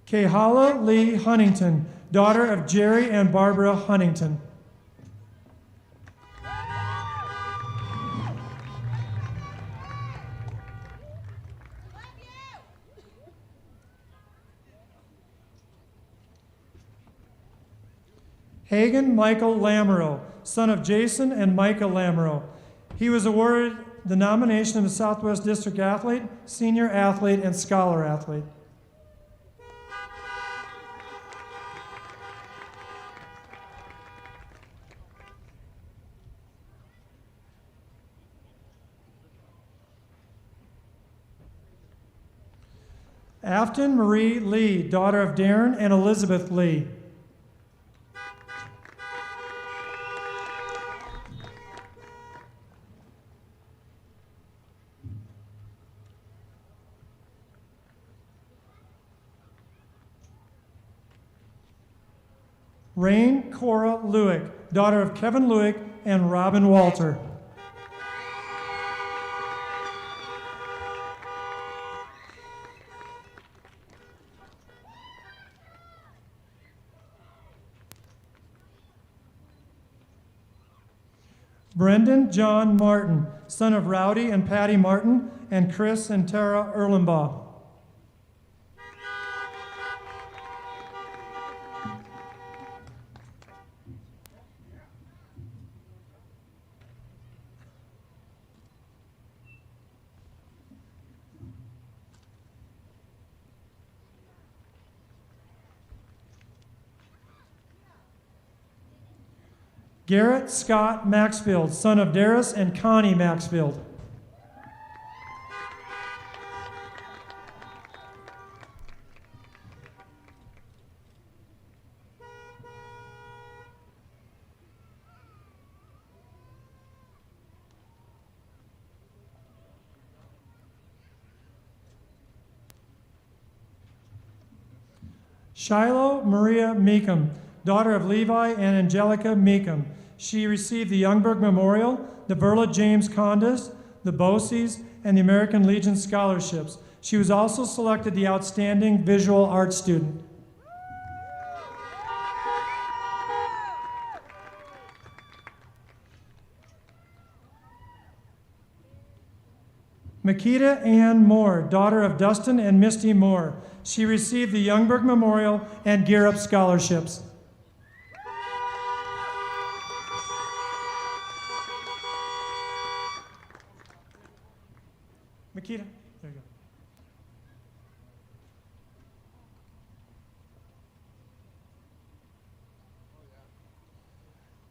Speaker 6: Kehala Lee Huntington, daughter of Jerry and Barbara Huntington. Hagen Michael Lamoureux, son of Jason and Micah Lamoureux. He was awarded the nomination of the Southwest District Athlete, Senior Athlete, and Scholar Athlete. Afton Marie Lee, daughter of Darren and Elizabeth Lee. Rain Cora Lewick, daughter of Kevin Lewick and Robin Walter. Brendan John Martin, son of Rowdy and Patty Martin and Chris and Tara Erlenbaugh. Garrett Scott Maxfield, son of Darius and Connie Maxfield. Shiloh Maria Meekum, daughter of Levi and Angelica Meekum. She received the Youngberg Memorial, the Verla James Condas, the BOCES, and the American Legion scholarships. She was also selected the Outstanding Visual Arts Student. Makita Ann Moore, daughter of Dustin and Misty Moore. She received the Youngberg Memorial and Gear Up scholarships. Makita, there you go.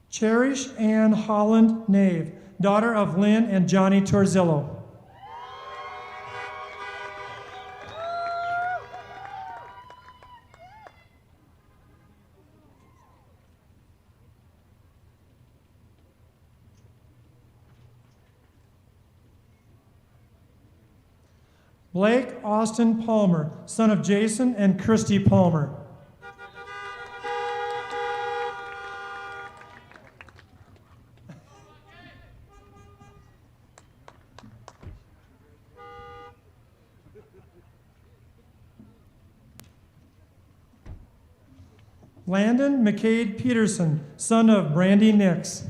Speaker 6: Cherish Ann Holland Nave, daughter of Lynn and Johnny Torzillo. Blake Austin Palmer, son of Jason and Christy Palmer. Landon McCade Peterson, son of Brandy Nix.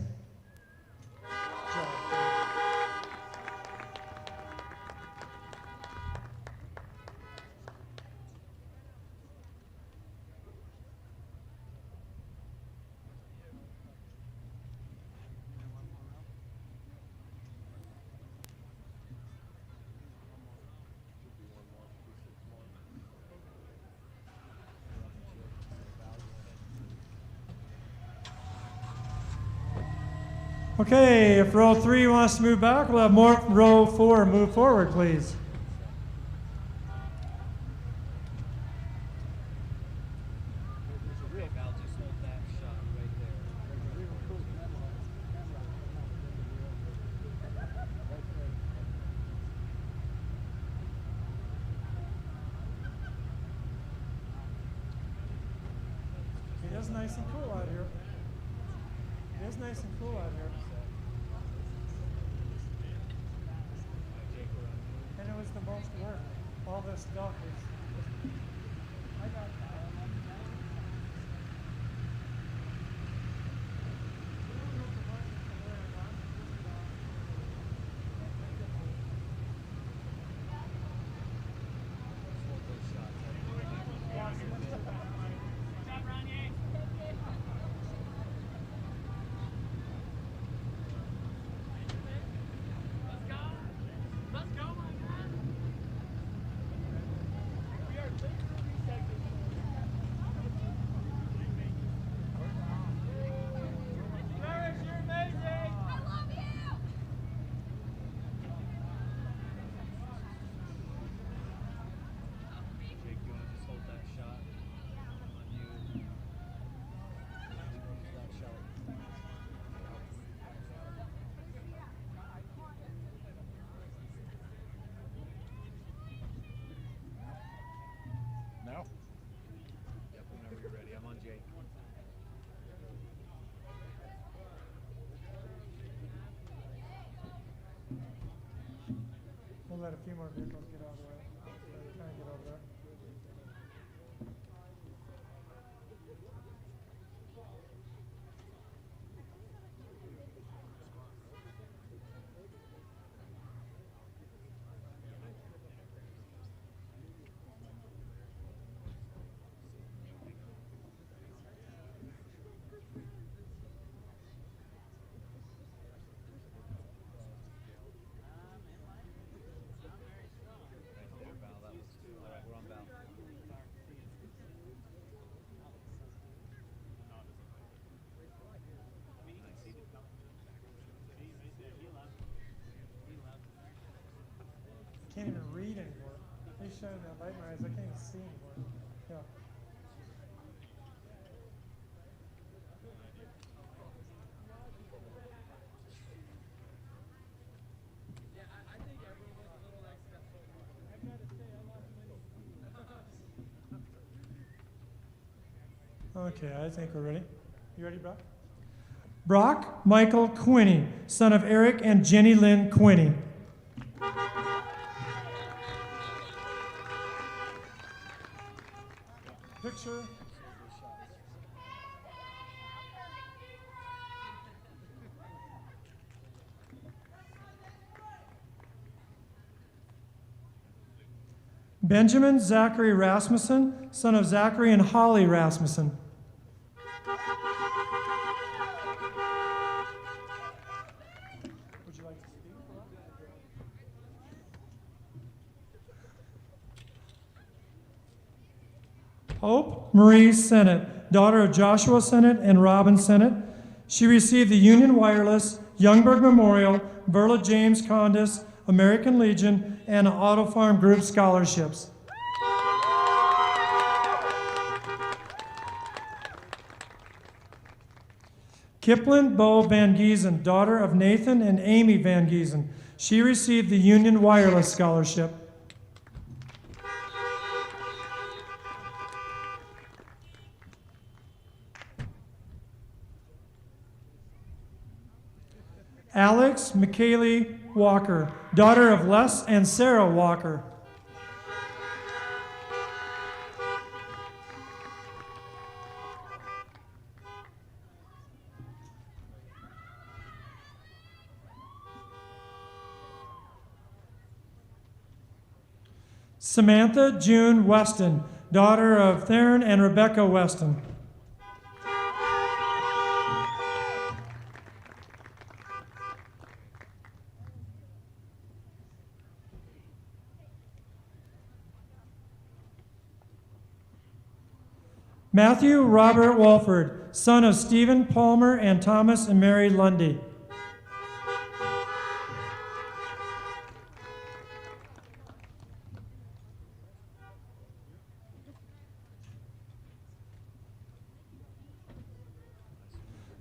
Speaker 6: Okay, if row 3 wants to move back, we'll have more row 4 move forward, please. It is nice and cool out here. It is nice and cool out here. And it was the most work. All this stuff is. I got We'll let a few more vehicles get out of the way. Try and get over there. I can't even read anymore. They shining that light in my eyes. I can't even see anymore. Yeah. Okay, I think we're ready. You ready, Brock? Brock Michael Quinney, son of Eric and Jenny Lynn Quinney. Picture. Benjamin Zachary Rasmussen, son of Zachary and Holly Rasmussen. Would you like to speak? Hope Marie Sennett, daughter of Joshua Sennett and Robin Sennett. She received the Union Wireless, Youngberg Memorial, Verla James Condis, American Legion, and Auto Farm Group scholarships. Kipling Bo Van Giesen, daughter of Nathan and Amy Van Giesen. She received the Union Wireless scholarship. Alex McKaylee Walker, daughter of Les and Sarah Walker. Samantha June Weston, daughter of Theron and Rebecca Weston. Matthew Robert Walford, son of Stephen Palmer and Thomas and Mary Lundy.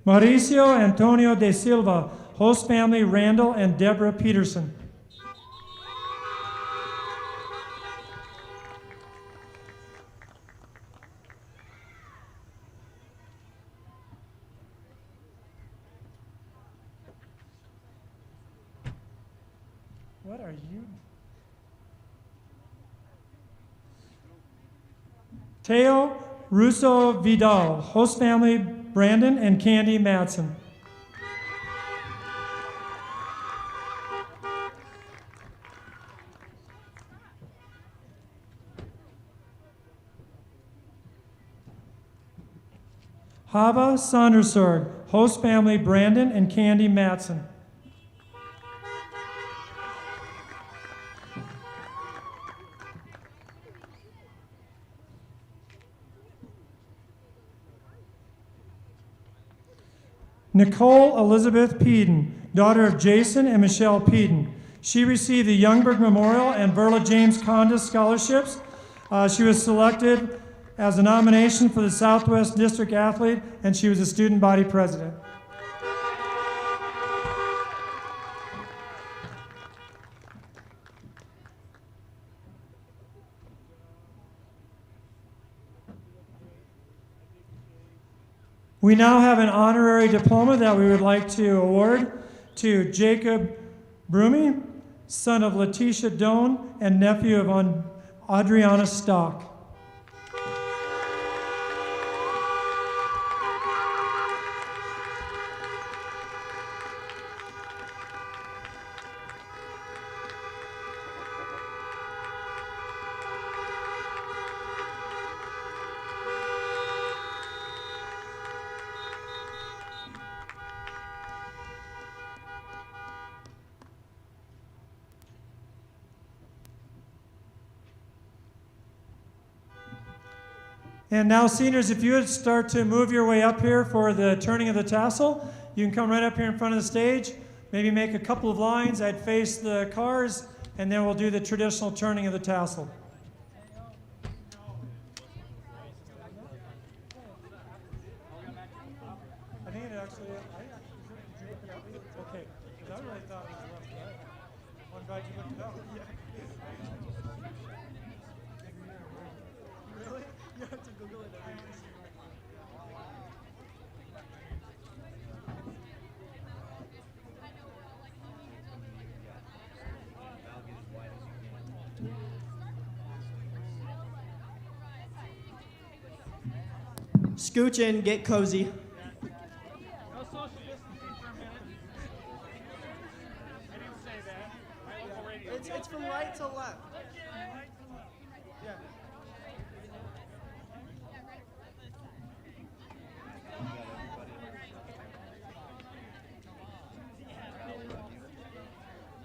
Speaker 6: Mauricio Antonio de Silva, host family Randall and Deborah Peterson. What are you? Teo Russo Vidal, host family Brandon and Candy Madsen. Hava Sandersorg, host family Brandon and Candy Madsen. Nicole Elizabeth Peden, daughter of Jason and Michelle Peden. She received the Youngberg Memorial and Verla James Condis scholarships. She was selected as a nomination for the Southwest District Athlete, and she was a student body president. We now have an honorary diploma that we would like to award to Jacob Brumey, son of Letitia Doan and nephew of Adriana Stock. And now, seniors, if you would start to move your way up here for the turning of the tassel, you can come right up here in front of the stage, maybe make a couple of lines. I'd face the cars, and then we'll do the traditional turning of the tassel. I think it actually, okay, I really thought it was rough. I'm glad you looked it up. Yeah. Really? You have to Google it every day.
Speaker 11: Scooch in, get cozy. It's from right to left. Yeah.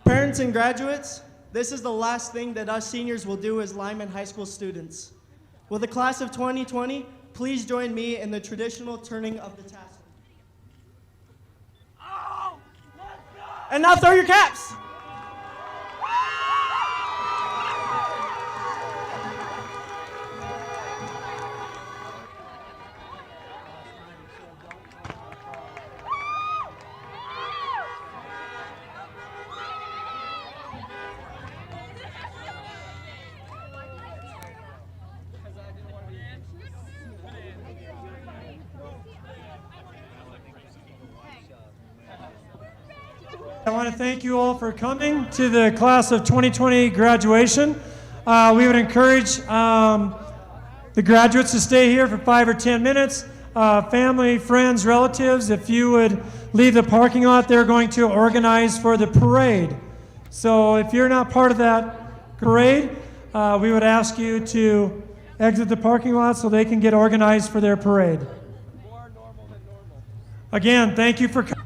Speaker 11: Parents and graduates, this is the last thing that us seniors will do as Lyman High School students. Will the class of 2020 please join me in the traditional turning of the tassel? Oh, let's go! And now throw your caps!
Speaker 6: I want to thank you all for coming to the class of 2020 graduation. We would encourage the graduates to stay here for 5 or 10 minutes. Family, friends, relatives, if you would leave the parking lot, they're going to organize for the parade. So if you're not part of that parade, we would ask you to exit the parking lot so they can get organized for their parade. Again, thank you for coming.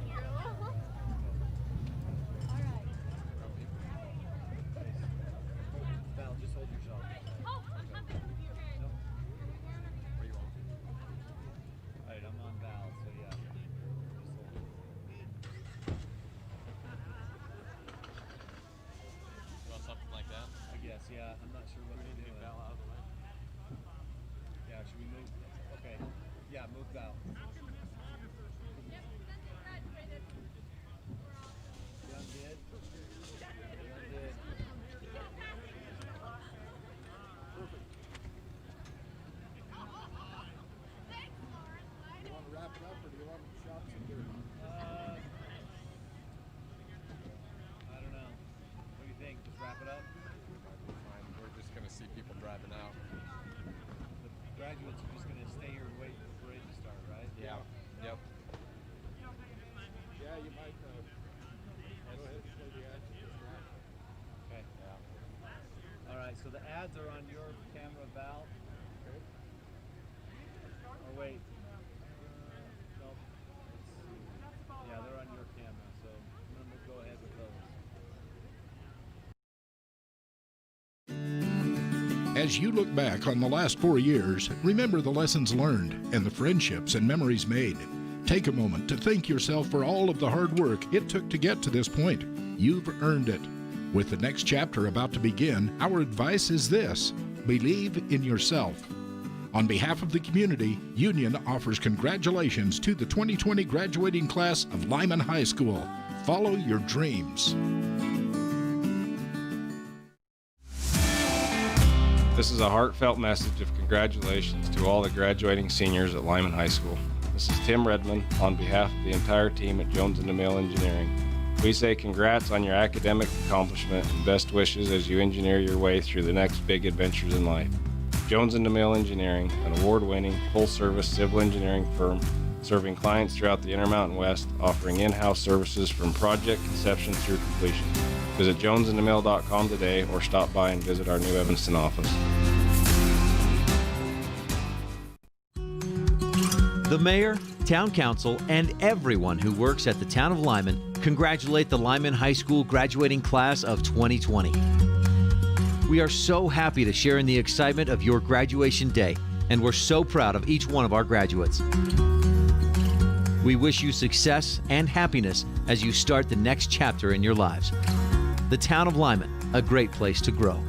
Speaker 12: So the ads are on your camera, Val. Oh wait. Nope. Yeah, they're on your camera, so I'm gonna go ahead with those.
Speaker 2: As you look back on the last 4 years, remember the lessons learned and the friendships and memories made. Take a moment to thank yourself for all of the hard work it took to get to this point. You've earned it. With the next chapter about to begin, our advice is this: believe in yourself. On behalf of the community, Union offers congratulations to the 2020 graduating class of Lyman High School. Follow your dreams.
Speaker 3: This is a heartfelt message of congratulations to all the graduating seniors at Lyman High School. This is Tim Redmond on behalf of the entire team at Jones & DeMille Engineering. We say congrats on your academic accomplishment and best wishes as you engineer your way through the next big adventures in life. Jones & DeMille Engineering, an award-winning, full-service civil engineering firm serving clients throughout the Intermountain West, offering in-house services from project conception through completion. Visit jonesandemille.com today or stop by and visit our new Evanston office.
Speaker 4: The mayor, town council, and everyone who works at the town of Lyman congratulate the Lyman High School graduating class of 2020. We are so happy to share in the excitement of your graduation day, and we're so proud of each one of our graduates. We wish you success and happiness as you start the next chapter in your lives. The town of Lyman, a great place to grow.